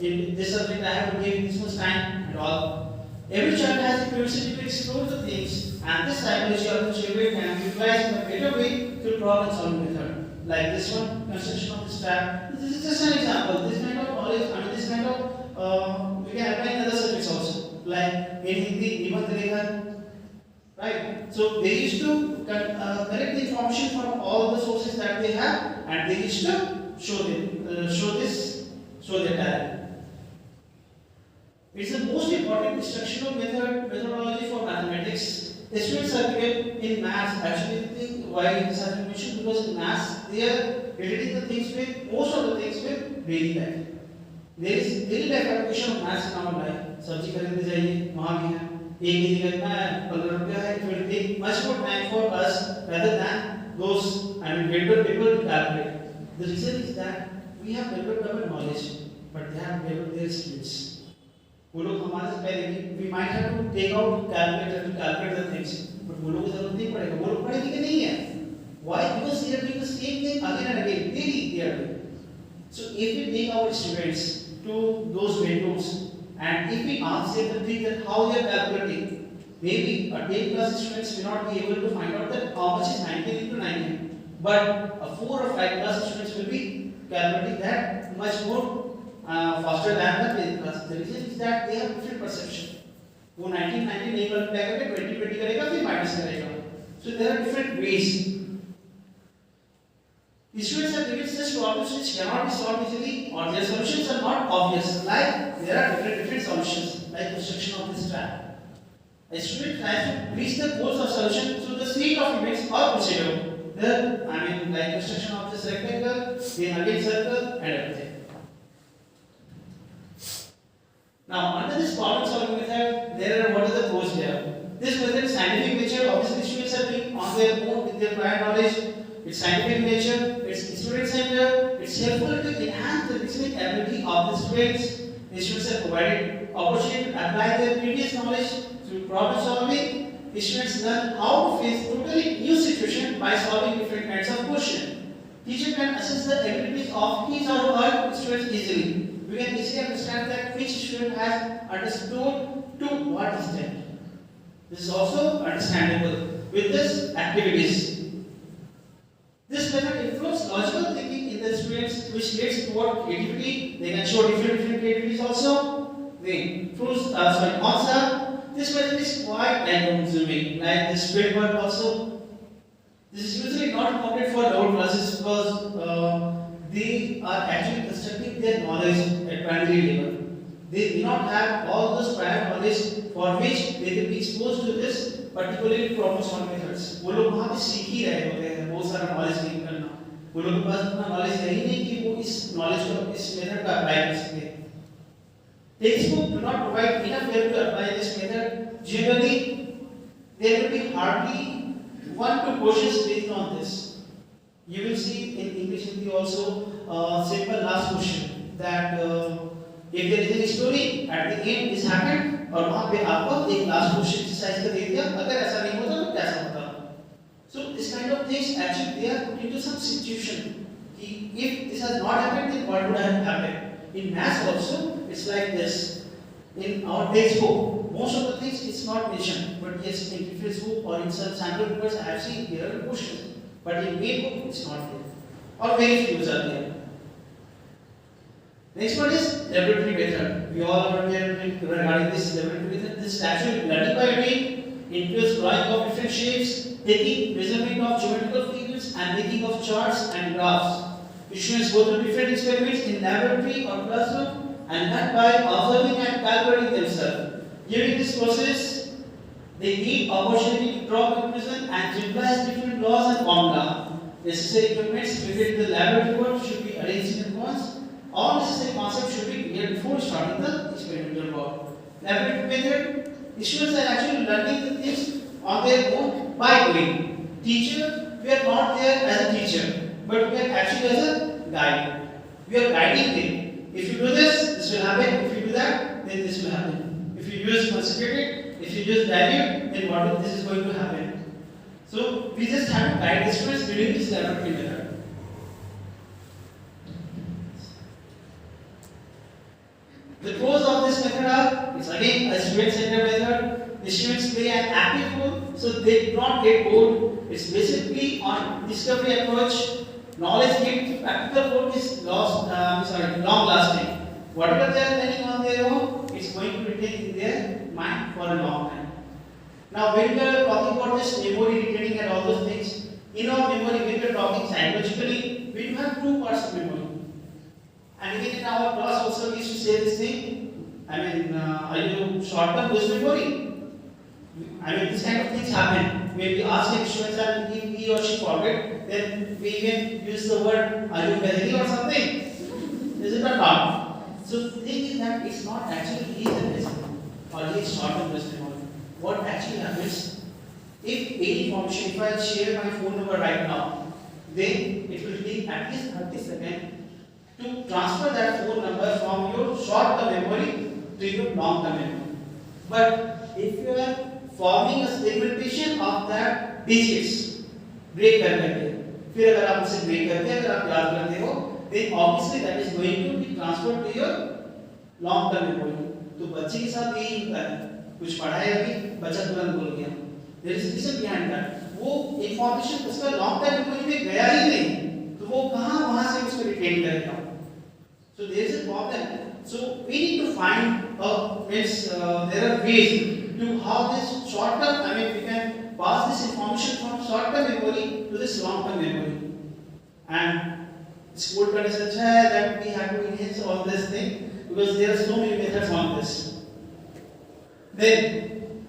in this subject I have to give this much time and all. Every child has the curiosity to explore the things, and this psychology of the children can be utilized in a better way through problem solving method. Like this one, construction of this trap. This is just an example. This kind of knowledge, I mean this kind of we can apply in other subjects also. Like in Hindi, Nibandh Lekhan, right? So they used to collect the information from all the sources that they have, and they used to show their talent. It's the most important instructional methodology for mathematics. The students are given in maths. Actually, I think why this has been mentioned, because in maths they are relating the things with most of the things with daily life. There is daily life application of maths in our life. सब्जी खरीदने जाइए, वहाँ भी है. एक की जगह इतना है, 15 रुपया है. It will take much more time for us rather than those vendor people to calculate. The reason is that we have developed our knowledge, but they have developed their skills. वो लोग हमारे से पहले, we might have to take out calculator to calculate the things, but वो लोगों को जरूरत नहीं पड़ेगा. वो लोग पढ़े लिखे नहीं है. Why? Because they are doing the same thing again and again. Daily they are doing. So if we take our students to those vendors and if we ask them to think that how they are calculating, maybe a 10th class students may not be able to find out that how much is 19 into 19, but a 4 or 5 class students will be calculating that much more faster than the 10th class. The reason is that they have different perception. वो 19 नहीं multiply करके 20 करेगा, फिर minus करेगा. So there are different ways. The students are given such problems which cannot be solved easily, or their solutions are not obvious. Like there are different solutions, like construction of this trap. A student tries to reach the goals of solution through the series of events or procedure. Like construction of this rectangle, then again circle, and everything. Now, under this problem solving method, there are what are the pros here? This method is scientific nature. Obviously, students are doing on their own with their prior knowledge. It's scientific nature. It's student centered. It's helpful to enhance the reasoning ability of the students. The students are provided opportunity to apply their previous knowledge through problem solving. The students learn how to face totally new situation by solving different kinds of questions. Teacher can assess the abilities of his or her students easily. We can easily understand that which student has understood to what extent. This is also understandable with this activities. This method improves logical thinking in the students, which leads toward creativity. They can show different creativities also. They improves answer. This method is quite time-consuming, like this field work also. This is usually not recommended for lower classes because they are actually constructing their knowledge at primary level. They do not have all those prior knowledge for which they will be exposed to this particularly problem solving methods. वो लोग वहाँ पे सीख ही रहे होते हैं बहुत सारा knowledge गेन करना. वो लोगों के पास इतना knowledge है ही नहीं कि वो इस knowledge को इस method का apply कर सके. Textbook do not provide enough way to apply this method. Generally, there will be hardly 1 to 2 questions based on this. You will see in English Hindi also simple last question. that if there is any story at the end this happened और वहाँ पे आपको एक last question exercise का दे दिया अगर ऐसा नहीं होता तो कैसा होता. So this kind of things actually they are put into some situation. If this has not happened, then what would have happened? In maths also, it's like this. In our textbook, most of the things it's not mentioned, but yes, in reference book or in some sample papers, I have seen here are questions. But in main book, it's not there, or very few are there. Next one is laboratory method. We all are aware regarding this laboratory method. This is actually learning by doing, includes drawing of different shapes, taking measurement of geometrical figures, and making of charts and graphs. Students go through different experiments in laboratory or classroom and learn by observing and calculating themselves. During this process, they need opportunity to draw conclusion and utilize different laws and formula. Necessary equipments related to the laboratory work should be arranged in advance. All necessary concepts should be clear before starting the experimental work. Laboratory method, students are actually learning the things on their own by doing. Teacher, we are not there as a teacher, but we are actually as a guide. We are guiding them. If you do this will happen. If you do that, then this will happen. If you use concentrated, if you use dilute, then what this is going to happen. So we just have to guide the students during this laboratory method. The pros of this method are, it's again a student-centered method. The students play an active role, so they do not get bored. It's basically on discovery approach. Knowledge gained through practical work is long-lasting. Whatever they are learning on their own, it's going to retain in their mind for a long time. Now, when we are talking about this memory retaining and all those things, in our memory, when we are talking psychologically, we have two parts of memory. And even in our class also we used to say this thing. I mean, are you short-term ghost memory? I mean, this kind of things happen. When we ask a student and if he or she forget, then we even use the word, are you healthy or something? Is it or not? So the thing is that it's not actually he is a or he is short-term ghost memory. What actually happens, if any information, if I share my phone number right now, then it will take at least 30 seconds to transfer that phone number from your short-term memory to your long-term memory. But if you are forming a segmentation of that digits, break करके, फिर अगर आप उसे break करके अगर आप याद करते हो, then obviously that is going to be transferred to your long-term memory. तो बच्चे के साथ यही होता है. कुछ पढ़ा है अभी, बच्चा तुरंत भूल गया. There is a reason behind that. वो information उसका long-term memory में गया ही नहीं, तो वो कहाँ वहाँ से उसको retain करेगा? So there is a problem. So we need to find there are ways to how this short term, I mean we can pass this information from short term memory to this long term memory. And school का research है that we have to enhance all this thing because there are so many methods on this. Then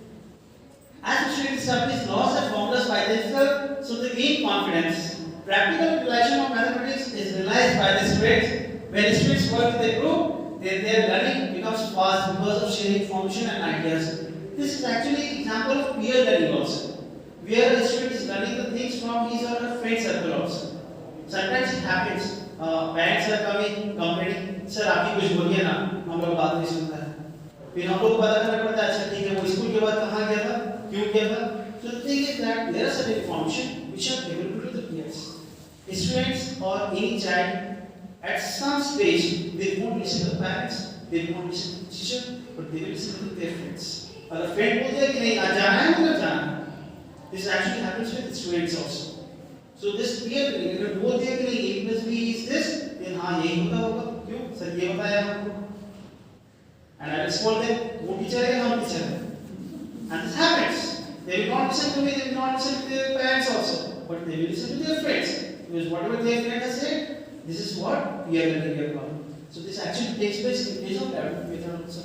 as the students establish laws and formulas by themselves, so they gain confidence. Practical utilization of mathematics is realized by the students. When students work in the group, their learning becomes fast because of sharing information and ideas. This is actually example of peer learning also, where a student is learning the things from his or her friend circle also. Sometimes it happens, parents are coming, complaining, sir आप ही कुछ बोलिए ना, हम लोग बात नहीं सुनता है. फिर हम लोग को पता करना पड़ता है, अच्छा ठीक है वो स्कूल के बाद कहाँ गया था, क्यों गया था. So the thing is that there are certain information which are available to the peers. Students or any child at some stage, they won't listen to the parents, they won't listen to the teacher, but they will listen to their friends. Or a friend बोलता है कि नहीं आज जाना है मतलब जाना. This actually happens with students also. So this peer learning, अगर बोलते हैं कि नहीं A+B is this, then हाँ यही होता होगा. क्यों? सर ये बताया हमको. And I will scold them. वो teacher है, हम teacher हैं. And this happens. They will not listen to me, they will not listen to their parents also, but they will listen to their friends. Because whatever their friend has said, this is what peer learning is about. So this actually takes place in case of laboratory method also.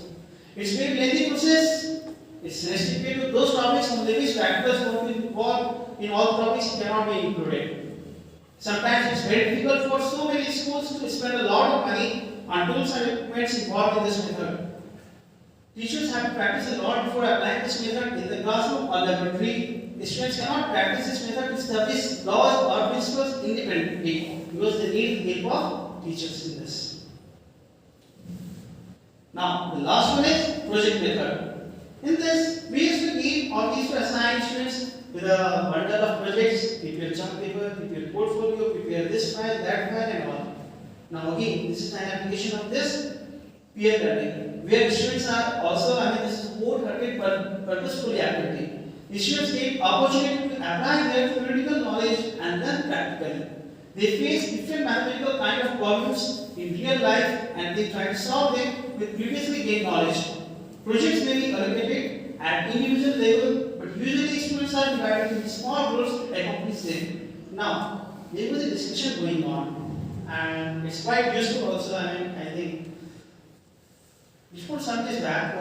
It's a very lengthy process. It's restricted to those topics on which factors will be involved in all topics cannot be included. Sometimes it's very difficult for so many schools to spend a lot of money on tools and equipment involved in this method. Teachers have to practice a lot before applying this method in the classroom or laboratory. Students cannot practice this method to establish laws or principles independently because they need the help of teachers in this. Now, the last one is project method. In this, we used to give or we used to assign students with a bundle of projects, prepare chunk paper, prepare portfolio, prepare this file, that file, and all. Now, again, this is an application of this peer learning, where students are also, this is wholehearted purposefully activity. The students get opportunity to apply their theoretical knowledge and learn practically. They face different mathematical kind of problems in real life and they try to solve them with previously gained knowledge. Projects may be allocated at individual level, but usually students are divided into small groups to accomplish them. Now, there was a discussion going on, and it's quite useful also. I think before some days back,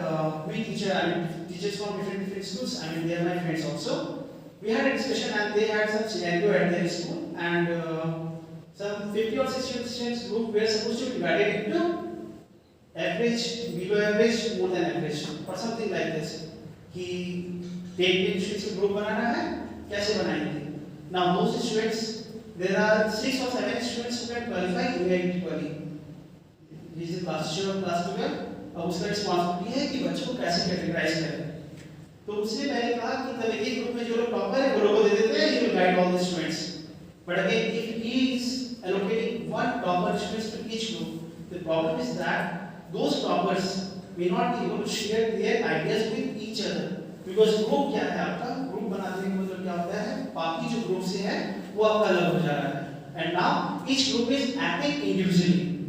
teachers from different schools. They are my friends also. We had a discussion, and they had some scenario at their school, and some 50 or 60 students group were supposed to be divided into average, below average, more than average, or something like this. कि 10 students का group बनाना है, कैसे बनाएंगे? Now those students, there are 6 or 7 students who can qualify equally. He is the class teacher of class 12. अब उसका responsibility है कि बच्चों को कैसे कैटेगराइज करें. तो उसने पहले कहा कि तब एक ग्रुप में जो लोग टॉपर है वो लोगों को दे देते हैं, he will guide all the students. But again, if he is allocating one topper students to each group, the problem is that those toppers may not be able to share their ideas with each other. Because group क्या है आपका? Group बनाने का मतलब क्या होता है? बाकी जो group से है वो आपका अलग हो जा रहा है. And now each group is acting individually.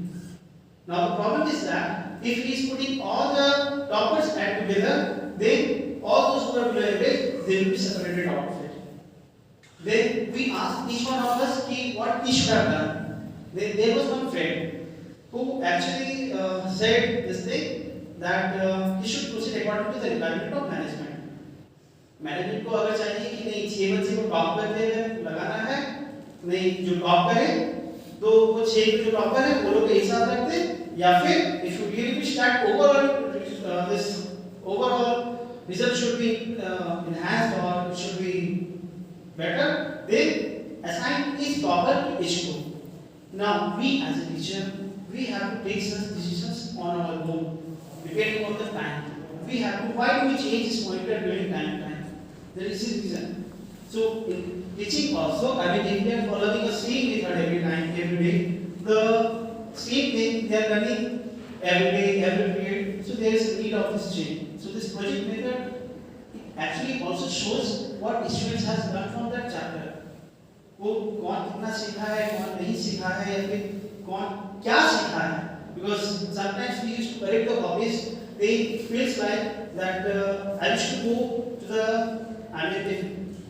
Now the problem is that if he is putting all the toppers add together, then all those who are below average, they will be separated out of it. Then we asked each one of us what he should have done. Then there was one friend who actually said this thing that he should proceed according to the requirement of management. Management को अगर चाहिए कि नहीं 6 बच्चे को top करते हैं लगाना है, नहीं जो टॉप करे तो वो 6 जो टॉपर है वो लोग एक साथ रखते हैं, या फिर if you really wish that overall result should be enhanced or it should be better, then assign each topper to each group. Now we as a teacher, we have to take such decisions on our own depending on the time. We have to, why do we change this pointer during time to time? There is a reason. So in teaching also, if we are following the same method every time, every day, the same thing they are learning every day, every period. So there is a need of this change. So this project method actually also shows what students has learned from that chapter. वो कौन कितना सीखा है, कौन नहीं सीखा है, या फिर कौन क्या सीखा है. Because sometimes we used to correct the copies. They feels like that I used to go to the, if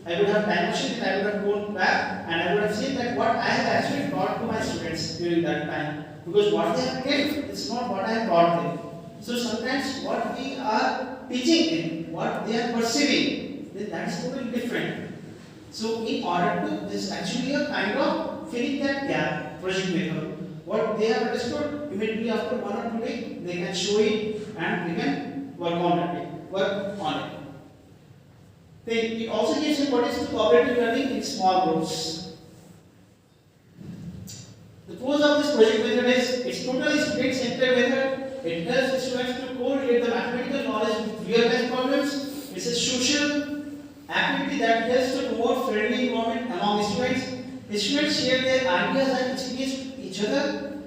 I would have time machine, I would have gone back and I would have seen that what I have actually taught to my students during that time. Because what they have kept is not what I have taught them. So sometimes what we are teaching them, what they are perceiving, then that is totally different. So in order to, this is actually a kind of filling that gap project method. What they have understood, immediately after 1 or 2 days, they can show it and we can work on it. Then it also gives importance to cooperative learning in small groups. The pros of this project method is it's totally student-centered method. It helps the students to correlate the mathematical knowledge with real-life problems. It's a social activity that helps to promote friendly environment among the students. The students share their ideas and experience with each other.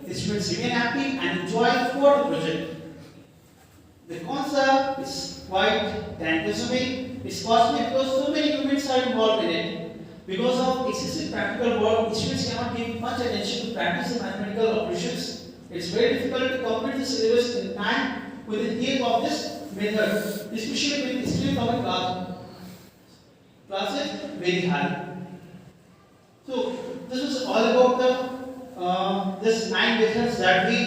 The students remain active and enjoy throughout the project. The concept is quite time-consuming. It's costly because so many equipments are involved in it. Because of excessive practical work, students cannot give much attention to practice the mathematical operations. It's very difficult to complete the syllabus in time with the help of this method, especially when the strength of the class is very high. So this was all about the this 9 methods that we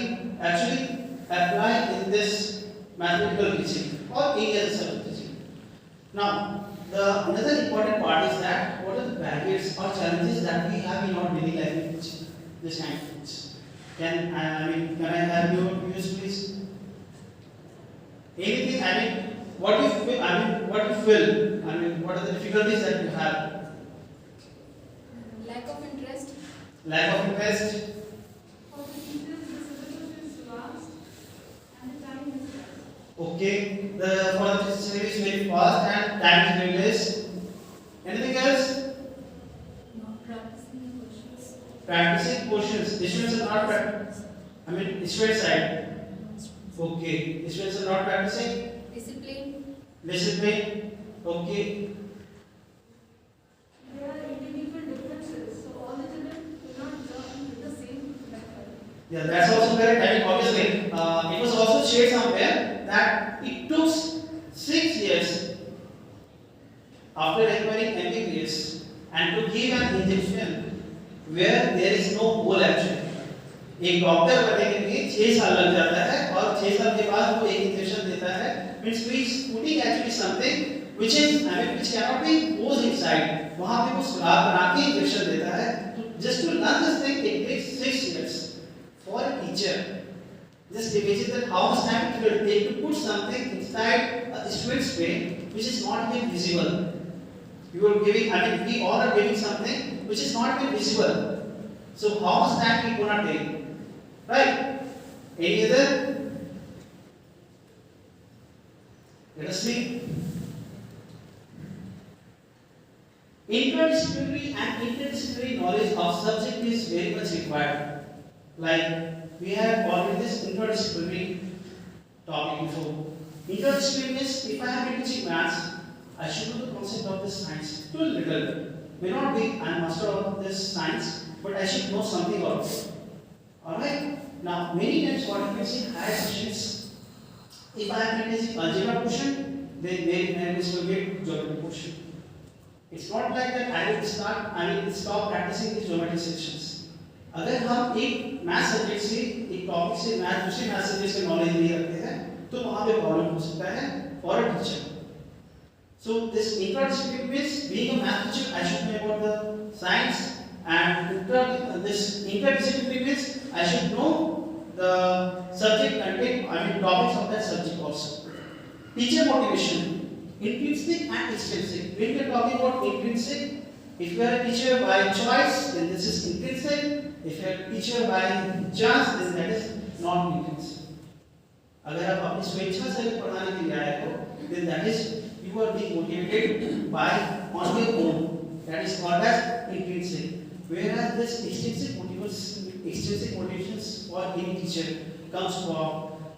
actually apply in this mathematical teaching or any other subject teaching. Now, another important part is that what are the barriers or challenges that we have in our daily life in teaching this kind of things. Can I have your views, please? Anything? What you feel? What you feel? What are the difficulties that you have?
Lack of interest.
Lack of interest.
For the teachers, the syllabus is vast and the time is
Okay, the for the syllable is very fast and time is very less. Anything else?
Not practicing questions.
Practicing questions. Students are not practicing. I mean, student side. Okay, students are not practicing.
Discipline.
Discipline. Okay.
There are individual differences, so all the children do not learn with the same method.
Yeah, that's also correct. I mean, obviously, it was also shared somewhere that it took 6 years after acquiring MBBS and to give an injection where there is no goal actually. एक doctor बनने के लिए 6 साल लग जाता है और 6 साल के बाद वो एक इंजेक्शन देता है. Means we is putting actually something which is I mean which cannot be goes inside. वहाँ पे वो सुराख बना के इंजेक्शन देता है. तो just to learn this thing it takes 6 years for a teacher. Just imagine that how much time it will take to put something inside a student's brain which is not even visible. You are giving, I mean, we all are giving something which is not even visible. So how much time we gonna take? Right? Any other? Let us see. Interdisciplinary and interdisciplinary knowledge of subject is very much required. Like we have already this interdisciplinary topic before. Interdisciplinary means if I have been teaching maths, I should know the concept of this science too little. May not be I am master of this science, but I should know something about it. Alright? Now many times what you can see higher questions. If I am teaching algebra question, then maybe I will get geometry question. It's not like that I will stop practicing these geometry sections. अगर हम एक math subject से एक topic से math दूसरे math subject से knowledge नहीं रखते हैं तो वहां पे प्रॉब्लम हो सकता है for a teacher. So this interdisciplinary means being a math teacher I should know about the science and this interdisciplinary means I should know the subject content I mean topics of that subject also. Teacher motivation intrinsic and extrinsic. When we are talking about intrinsic, if you are a teacher by choice then this is intrinsic. If you are a teacher by chance, then that is non-intrinsic. अगर आप अपनी स्वेच्छा से पढ़ाने के लिए आए हो, then that is you are being motivated by on your own. That is called as intrinsic. Whereas this extrinsic motivations for any teacher comes from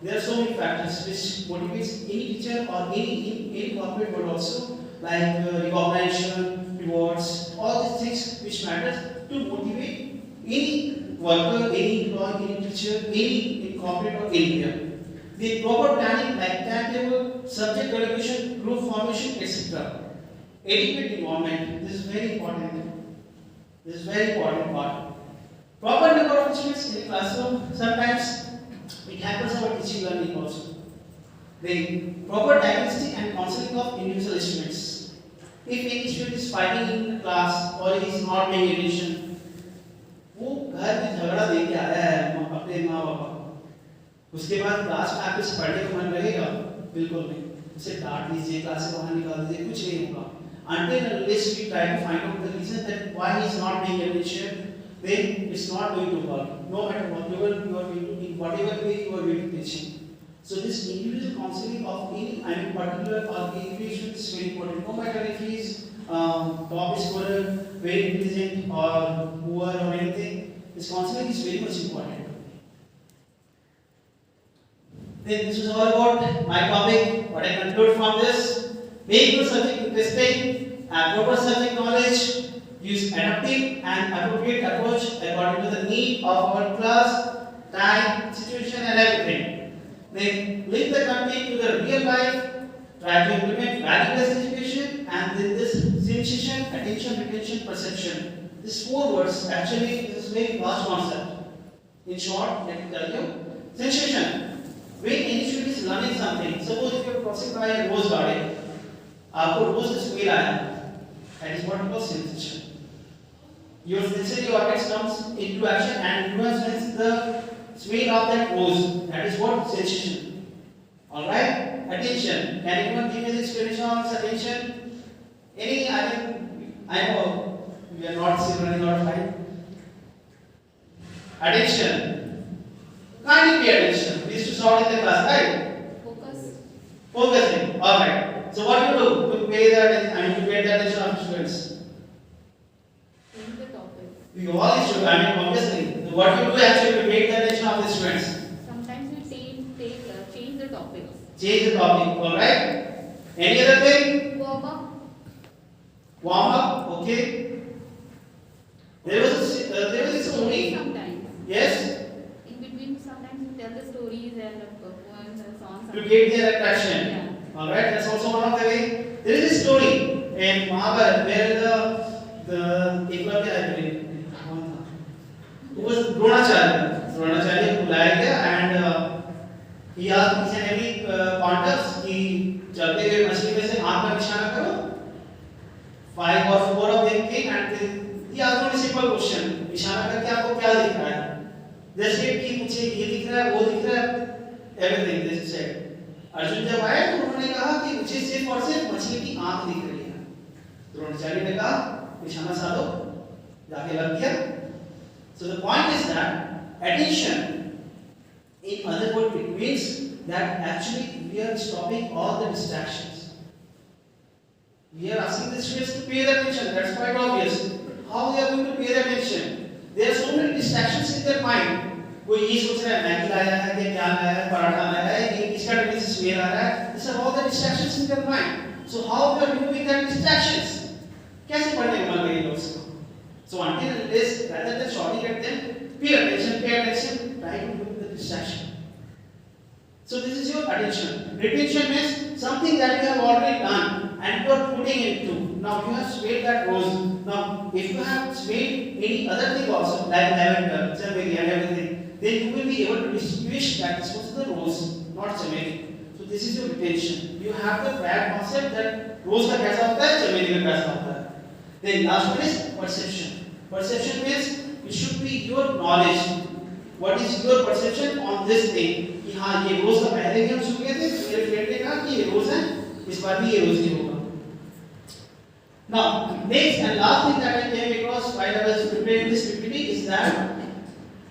there are so many factors which motivates any teacher or any corporate world also like recognition, rewards, all these things which matters to motivate any worker, any employee, any teacher, any corporate or anywhere. The proper planning like timetable, subject allocation, group formation, etc. Adequate environment. This is very important. This is very important part. Proper number of students in the classroom. Sometimes it happens about teaching learning also. Then proper diagnostic and counseling of individual students. If any student is fighting in the class or he is not paying attention, वो घर में झगड़ा दे के आया है अपने माँ बाप को, उसके बाद क्लास में आके पढ़ने का मन रहेगा बिल्कुल नहीं. उसे डांट दीजिए, क्लास से बाहर निकाल दीजिए, कुछ नहीं होगा. Until and unless we try to find out the reason that why he is not paying attention, then it's not going to work. No matter whatever you are going to in whatever way you are going to teach him. So this individual counseling of any particular or individual is very important. No matter if he is top scorer, very intelligent or poor or anything, this counseling is very much important. Then this is all about my topic. What I conclude from this: make your subject interesting, have proper subject knowledge, use adaptive and appropriate approach according to the need of our class, time, situation, and everything. Then link the content to the real life. Try to implement value-based education and then this sensation, attention, retention, perception. These 4 words actually this is a very vast concept. In short, let me tell you. Sensation. When any student is learning something, suppose if you are crossing by a rose garden, आपको रोज का smell आया, that is what we call sensation. Your sensory organs comes into action and you have sensed the smell of that rose. That is what sensation. All right. Attention. Can anyone give me the explanation on attention? Any? I know we are not still running out of time. Attention. Kindly pay attention. We used to shout in the class, right?
Focus.
Focusing. All right. So what do you do to pay that? I mean, to pay the attention of students?
Change the topic.
You always should. I mean, obviously, what you do actually to pay the attention of the students?
Sometimes we change the topics.
Change the topic. All right. Any other thing?
Warm up.
Warm up. Okay. There was a story.
Sometimes.
Yes.
In between, sometimes we tell the stories and poems and songs.
To get their attraction.
Yeah.
All right. That's also one of the way. There is a story in Mahabharata where the Eklavya, I believe, who was Dronacharya. Dronacharya को बुलाया गया and he asked each and every Pandavas कि चलते हुए मछली में से आँख का निशाना करो. 5 or 4 of them came and he asked only simple question. निशाना करके आपको क्या दिख रहा है? They said कि मुझे ये दिख रहा है, वो दिख रहा है, everything they said. अर्जुन जब आए तो उन्होंने कहा कि मुझे सिर्फ और सिर्फ मछली की आँख दिख रही है. द्रोणाचार्य ने कहा निशाना साधो, जाके लग गया. So the point is that attention, in other words, it means that actually we are stopping all the distractions. We are asking the students to pay their attention. That's quite obvious. How they are going to pay their attention? There are so many distractions in their mind. कोई ये सोच रहा है Maggi लाया है कि क्या लाया है, पराठा लाया है, ये किसका टिफिन से स्मेल आ रहा है. These are all the distractions in their mind. So how we are removing that distractions? कैसे पढ़ने में मन लगेगा उसको? So until it is, rather than shouting at them, pay attention, try to remove the distraction. So this is your attention. Retention means something that you have already done and you are putting into. Now you have smelled that rose. Now if you have smelled any other thing also, like lavender, chameli and everything, then you will be able to distinguish that this was the rose, not chameli. So this is your retention. You have the prior concept that rose का कैसा होता है, chameli का कैसा होता है. Then last one is perception. Perception means it should be your knowledge. What is your perception on this thing? कि हाँ ये रोज का पहले भी हम सुन गए थे, मेरे फ्रेंड ने कहा कि ये रोज है, इस बार भी ये रोज ही होगा. Now next and last thing that I came across while I was preparing this PPT is that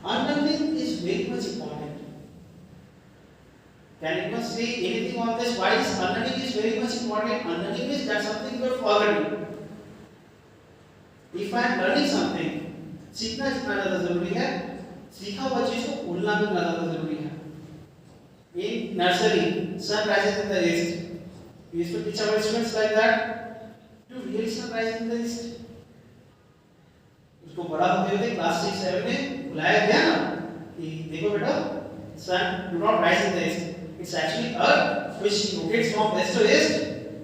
unlearning is very much important. Can anyone say anything on this? Why is unlearning is very much important? Unlearning is that something you are forgetting. If I am learning something, सीखना जितना ज़्यादा ज़रूरी है, सीखा हुआ चीज़ को भूलना भी ज़्यादा ज़रूरी है. In nursery, sun rises in the east. We used to teach our students like that. To really sun rises in the east. उसको बड़ा होते होते क्लास 6-7 में बुलाया गया ना कि देखो बेटा, sun do not rise in the east. It's actually earth which rotates from west to east.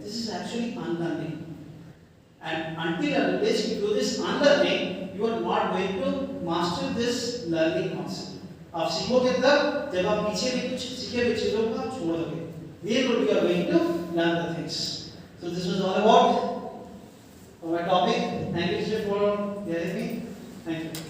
This is actually unlearning. And until unless you do this unlearning, you are not going to master this learning concept. आप सीखोगे तब जब आप पीछे भी कुछ सीखे हुए चीजों को आप छोड़ दोगे. Then you are going to learn the things. So this was all about my topic. Thank you for hearing me. Thank you.